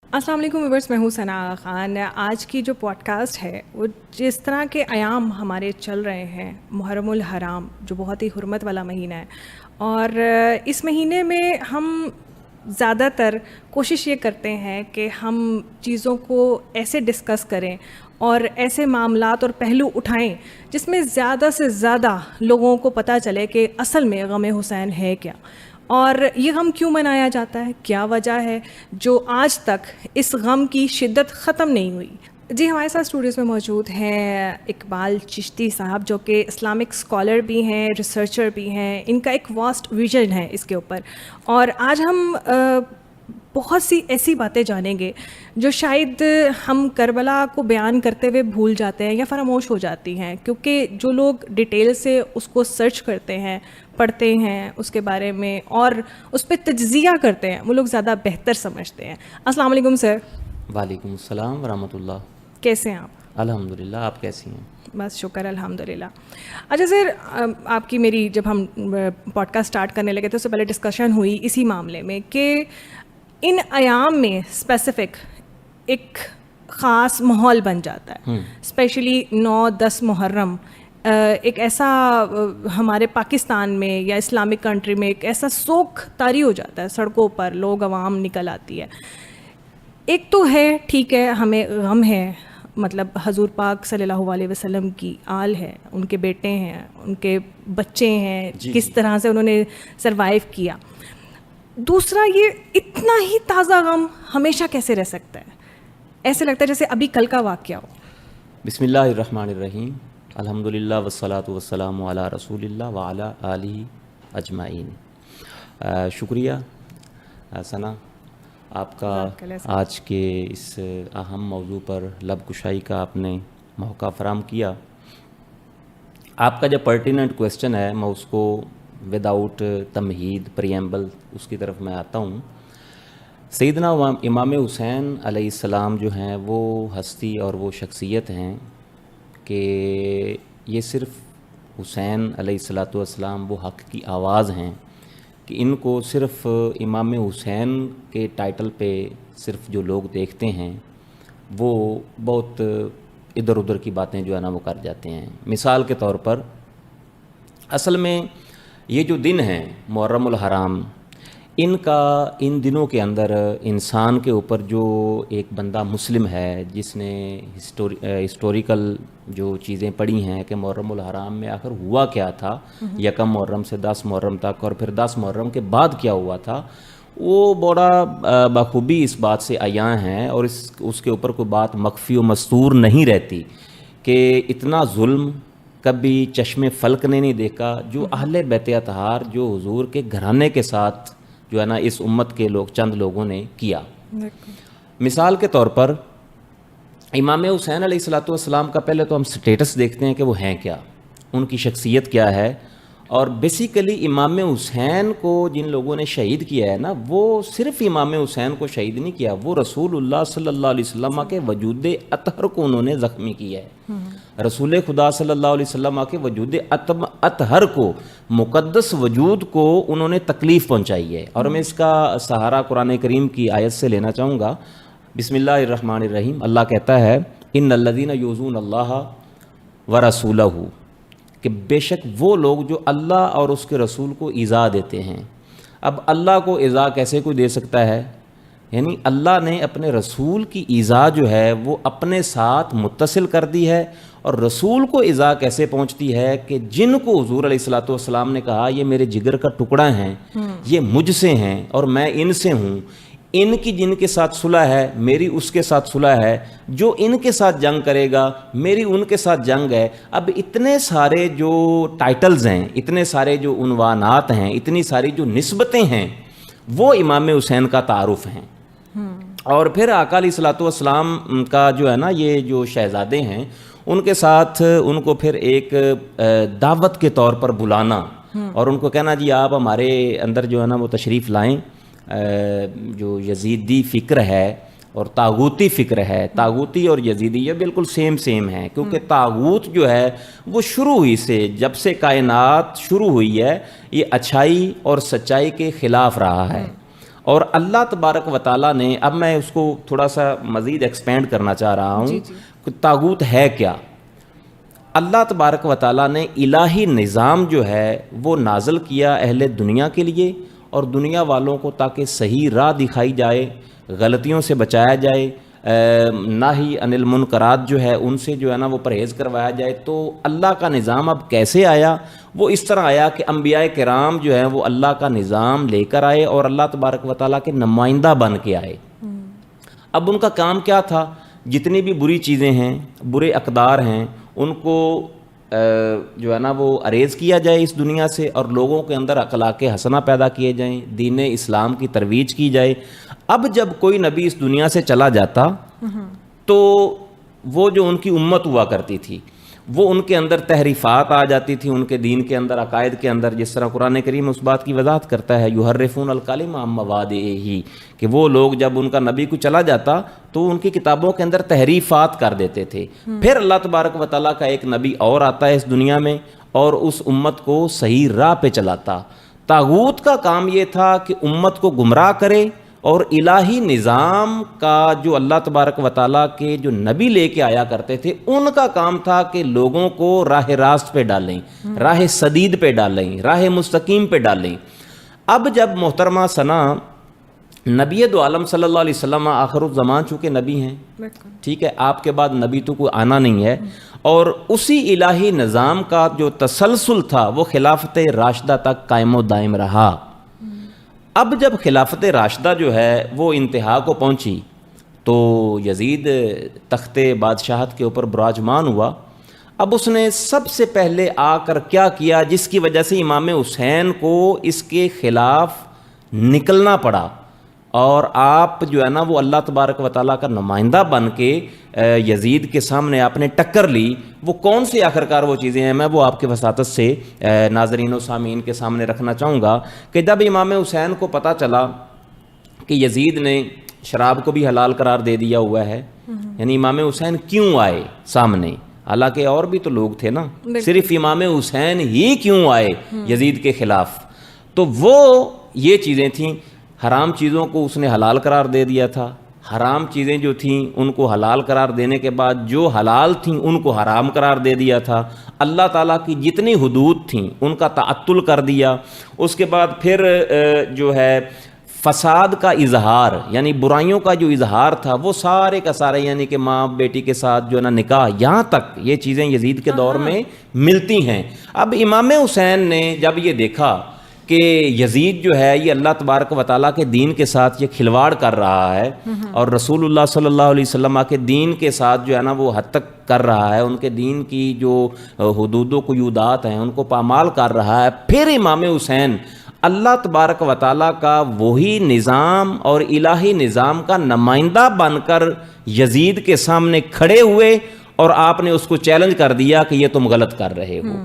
अस्सलाम वालेकुम व्यूअर्स, मैं हूँ सना ख़ान। आज की जो पॉडकास्ट है वो जिस तरह के अयाम हमारे चल रहे हैं, मुहर्रमुल हराम जो बहुत ही हुर्मत वाला महीना है, और इस महीने में हम ज़्यादातर कोशिश ये करते हैं कि हम चीज़ों को ऐसे डिस्कस करें और ऐसे मामलात और पहलू उठाएं जिसमें ज़्यादा से ज़्यादा लोगों को पता चले कि असल में ग़म हुसैन है क्या, और ये गम क्यों मनाया जाता है, क्या वजह है जो आज तक इस गम की शिद्दत ख़त्म नहीं हुई। जी, हमारे साथ स्टूडियोज़ में मौजूद हैं इकबाल चिश्ती साहब, जो कि इस्लामिक स्कॉलर भी हैं, रिसर्चर भी हैं। इनका एक वास्ट विजन है इसके ऊपर, और आज हम बहुत सी ऐसी बातें जानेंगे जो शायद हम करबला को बयान करते हुए भूल जाते हैं या फरामोश हो जाती हैं, क्योंकि जो लोग डिटेल से उसको सर्च करते हैं, पढ़ते हैं उसके बारे में और उस पर तज्ज़िया करते हैं, वो लोग ज़्यादा बेहतर समझते हैं। अस्सलाम वालेकुम सर। वालेकुम अस्सलाम वरहमतुल्लाह। कैसे हैं आप? अल्हम्दुलिल्लाह, आप कैसी हैं? बस शुक्र अल्हम्दुलिल्लाह। अच्छा सर, आपकी मेरी जब हम पॉडकास्ट स्टार्ट करने लगे तो उससे पहले डिस्कशन हुई इसी मामले में कि इन अयाम में स्पेसिफ़िक एक ख़ास माहौल बन जाता है, स्पेशली 9-10 मुहर्रम एक ऐसा हमारे पाकिस्तान में या इस्लामिक कंट्री में एक ऐसा सोख तारी हो जाता है, सड़कों पर लोग आवाम निकल आती है। एक तो है, ठीक है, हमें गम है, मतलब हजूर पाक सल्लल्लाहु अलैहि वसल्लम की आल है, उनके बेटे हैं, उनके बच्चे हैं, किस तरह से उन्होंने सरवाइव किया। दूसरा, ये इतना ही ताज़ा गम हमेशा कैसे रह सकता है? ऐसे लगता है जैसे अभी कल का वाक़या हो। बिस्मिल्लाहिर्रहमानिर्रहीम, अल्हम्दुलिल्लाह वस्सलातु वस्सलामु अला रसूलिल्लाह व अला आलिहि अजमाइन। शुक्रिया सना, आपका आज के इस अहम मौजू पर लब कुशाई का आपने मौका फराहम किया। आपका जो पर्टिनेंट क्वेश्चन है, मैं उसको विदाउट तमहीद प्रियम्बल उसकी तरफ मैं आता हूँ। सैयदना इमाम हुसैन अलैहिस्सलाम जो हैं वो हस्ती और वो शख्सियत हैं कि ये सिर्फ़ हुसैन अलैहिस्सलातु वस्सलाम वो हक़ की आवाज़ हैं कि इनको सिर्फ़ इमाम हुसैन के टाइटल पे सिर्फ़ जो लोग देखते हैं वो बहुत इधर उधर की बातें जो है ना वो कर जाते हैं। मिसाल के तौर पर असल में ये जो दिन हैं मुहर्रमुल हराम, इन दिनों के अंदर इंसान के ऊपर जो एक बंदा मुस्लिम है जिसने हिस्टोरिकल जो चीज़ें पढ़ी हैं कि मुहर्रमुल हराम में आखिर हुआ क्या था, यकम मुहर्रम से 10 मुहर्रम तक, और फिर 10 मुहर्रम के बाद क्या हुआ था, वो बड़ा बखूबी इस बात से आया हैं और उसके ऊपर कोई बात मख्फी व मस्तूर नहीं रहती कि इतना जुल्म कभी चश्मे फल्क ने नहीं देखा जो अहले बैत अतहार, जो हुजूर के घराने के साथ जो है ना इस उम्मत के चंद लोगों ने किया। मिसाल के तौर पर इमाम हुसैन अलैहिस्सलातु वस्सलाम का पहले तो हम स्टेटस देखते हैं कि वो हैं क्या, उनकी शख्सियत क्या है। और बेसिकली इमाम हुसैन को जिन लोगों ने शहीद किया है ना, वो सिर्फ इमाम हुसैन को शहीद नहीं किया, वो रसूलुल्लाह सल्लल्लाहु अलैहि वसल्लम के वजूद अतहर को उन्होंने ज़ख्मी किया है। रसूल खुदा सल्लल्लाहु अलैहि वसल्लम के वजूद अतहर को, मुक़द्दस वजूद को उन्होंने तकलीफ़ पहुँचाई है। और मैं इसका सहारा कुरान करीम की आयत से लेना चाहूँगा। बिस्मिल्लाहिर्रहमानिर्रहीम, अल्लाह कहता है इन्नल्लज़ीना युज़ून अल्लाह व रसूलहू, कि बेशक वो लोग जो अल्लाह और उसके रसूल को ईज़ा देते हैं। अब अल्लाह को ईज़ा कैसे कोई दे सकता है? यानी अल्लाह ने अपने रसूल की ईज़ा जो है वो अपने साथ मुत्तसिल कर दी है। और रसूल को ईज़ा कैसे पहुंचती है कि जिनको हुजूर अलैहिस्सलातु वस्सलाम ने कहा ये मेरे जिगर का टुकड़ा हैं, ये मुझसे हैं और मैं इनसे हूँ, इनकी जिनके साथ सुलह है मेरी उसके साथ सुलह है, जो इनके साथ जंग करेगा मेरी उनके साथ जंग है। अब इतने सारे जो टाइटल्स हैं, इतने सारे जो उन्वानात हैं, इतनी सारी जो निस्बतें हैं, वो इमाम हुसैन का तारुफ हैं। और फिर आका अलैहिस्सलातु वस्सलाम का जो है ना ये जो शहज़ादे हैं उनके साथ उनको फिर एक दावत के तौर पर बुलाना और उनको कहना जी आप हमारे अंदर जो है ना वो तशरीफ़ लाएं। जो यजीदी फ़िक्र है और तागूती फ़िक्र है, तागूती और यजीदी ये बिल्कुल सेम है, क्योंकि तागूत जो है वो शुरू हुई से, जब से कायनात शुरू हुई है, ये अच्छाई और सच्चाई के ख़िलाफ़ रहा है। اور اللہ تبارک و تعالیٰ نے، اب میں اس کو تھوڑا سا مزید ایکسپینڈ کرنا چاہ رہا ہوں کہ طاغوت ہے کیا. اللہ تبارک و تعالیٰ نے الہی نظام جو ہے وہ نازل کیا اہل دنیا کے لیے اور دنیا والوں کو، تاکہ صحیح راہ دکھائی جائے، غلطیوں سے بچایا جائے، ناہی عن المنکرات جو ہے ان سے جو ہے نا وہ پرہیز کروایا جائے. تو اللہ کا نظام اب کیسے آیا؟ وہ اس طرح آیا کہ انبیاء کرام جو ہیں وہ اللہ کا نظام لے کر آئے اور اللہ تبارک و تعالیٰ کے نمائندہ بن کے آئے. اب ان کا کام کیا تھا؟ جتنی بھی بری چیزیں ہیں، برے اقدار ہیں، ان کو جو ہے نا وہ اریز کیا جائے اس دنیا سے، اور لوگوں کے اندر اخلاق حسنہ پیدا کیے جائیں، دین اسلام کی ترویج کی جائے. اب جب کوئی نبی اس دنیا سے چلا جاتا تو وہ جو ان کی امت ہوا کرتی تھی وہ ان کے اندر تحریفات آ جاتی تھی، ان کے دین کے اندر، عقائد کے اندر، جس طرح قرآن کریم اس بات کی وضاحت کرتا ہے، یحرفون الکلم عن مواضعہ، کہ وہ لوگ جب ان کا نبی کو چلا جاتا تو ان کی کتابوں کے اندر تحریفات کر دیتے تھے. پھر اللہ تبارک و تعالیٰ کا ایک نبی اور آتا ہے اس دنیا میں اور اس امت کو صحیح راہ پہ چلاتا. طاغوت کا کام یہ تھا کہ امت کو گمراہ کرے، اور الہی نظام کا جو اللہ تبارک و تعالیٰ کے جو نبی لے کے آیا کرتے تھے ان کا کام تھا کہ لوگوں کو راہ راست پہ ڈالیں، راہ سدید پہ ڈالیں، راہ مستقیم پہ ڈالیں. اب جب محترمہ ثنا نبی دو عالم صلی اللہ علیہ وسلم آخر الزمان چونکہ نبی ہیں، ٹھیک ہے، آپ کے بعد نبی تو کوئی آنا نہیں ہے، اور اسی الہی نظام کا جو تسلسل تھا وہ خلافت راشدہ تک قائم و دائم رہا. اب جب خلافت راشدہ جو ہے وہ انتہا کو پہنچی تو یزید تخت بادشاہت کے اوپر براجمان ہوا. اب اس نے سب سے پہلے آ کر کیا کیا جس کی وجہ سے امام حسین کو اس کے خلاف نکلنا پڑا، اور آپ جو ہے نا وہ اللہ تبارک و تعالیٰ کا نمائندہ بن کے یزید کے سامنے آپ نے ٹکر لی. وہ کون سی آخرکار وہ چیزیں ہیں، میں وہ آپ کے وساطت سے ناظرین و سامعین کے سامنے رکھنا چاہوں گا. کہ جب امام حسین کو پتہ چلا کہ یزید نے شراب کو بھی حلال قرار دے دیا ہوا ہے، یعنی امام حسین کیوں آئے سامنے، حالانکہ اور بھی تو لوگ تھے نا، صرف امام حسین ہی کیوں آئے یزید کے خلاف؟ تو وہ یہ چیزیں تھیں، حرام چیزوں کو اس نے حلال قرار دے دیا تھا، حرام چیزیں جو تھیں ان کو حلال قرار دینے کے بعد جو حلال تھیں ان کو حرام قرار دے دیا تھا، اللہ تعالیٰ کی جتنی حدود تھیں ان کا تعطل کر دیا. اس کے بعد پھر جو ہے فساد کا اظہار، یعنی برائیوں کا جو اظہار تھا وہ سارے کا سارے، یعنی کہ ماں بیٹی کے ساتھ جو ہے نا نکاح، یہاں تک یہ چیزیں یزید کے دور میں ملتی ہیں. اب امام حسین نے جب یہ دیکھا کہ یزید جو ہے یہ اللہ تبارک و تعالیٰ کے دین کے ساتھ یہ کھلواڑ کر رہا ہے، اور رسول اللہ صلی اللہ علیہ وسلم کے دین کے ساتھ جو ہے نا وہ حد تک کر رہا ہے، ان کے دین کی جو حدود و قیودات ہیں ان کو پامال کر رہا ہے، پھر امام حسین اللہ تبارک و تعالیٰ کا وہی نظام اور الہی نظام کا نمائندہ بن کر یزید کے سامنے کھڑے ہوئے اور آپ نے اس کو چیلنج کر دیا کہ یہ تم غلط کر رہے ہو.